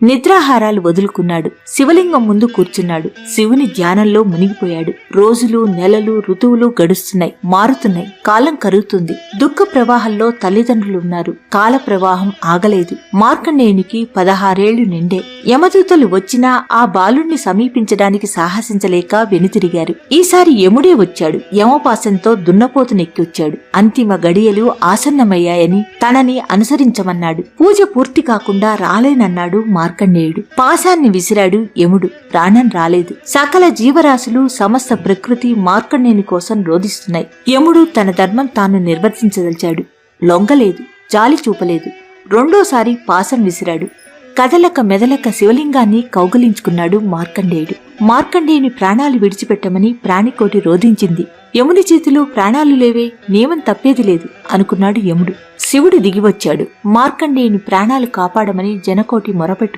నిద్రాహారాలు వదులుకున్నాడు. శివలింగం ముందు కూర్చున్నాడు. శివుని ధ్యానంలో మునిగిపోయాడు. రోజులు, నెలలు, ఋతువులు గడుస్తున్నాయి, మారుతున్నాయి. కాలం కరుగుతుంది. దుఃఖ ప్రవాహంలో తల్లిదండ్రులున్నారు. కాల ప్రవాహం ఆగలేదు. మార్కండేయునికి 16 నిండే. యమదూతలు వచ్చినా ఆ బాలుణ్ణి సమీపించడానికి సాహసించలేక వెనుతిరిగారు. ఈసారి యముడే వచ్చాడు. యమపాశంతో దున్నపోతునెక్కి వచ్చాడు. అంతిమ గడియలు ఆసన్నమయ్యాయని తనని అనుసరించమన్నాడు. పూజ పూర్తి కాకుండా రాలేనన్నాడు మార్కండేయుడు. పాశాన్ని విసిరాడు యముడు. ప్రాణం రాలేదు. సకల జీవరాశులు, సమస్త ప్రకృతి మార్కండేయుని కోసం రోధిస్తున్నాయి. యముడు తన ధర్మం తాను నిర్వర్తించదలిచాడు. లొంగలేదు, జాలి చూపలేదు. రెండోసారి పాశం విసిరాడు. కదలక మెదలక శివలింగాన్ని కౌగలించుకున్నాడు మార్కండేయుడు. మార్కండేయుని ప్రాణాలు విడిచిపెట్టమని ప్రాణికోటి రోధించింది. యముని చేతిలో ప్రాణాలు లేవే, నియమం తప్పేది లేదు అనుకున్నాడు యముడు. శివుడు దిగివచ్చాడు. మార్కండేయుని ప్రాణాలు కాపాడమని జనకోటి మొరపెట్టుకు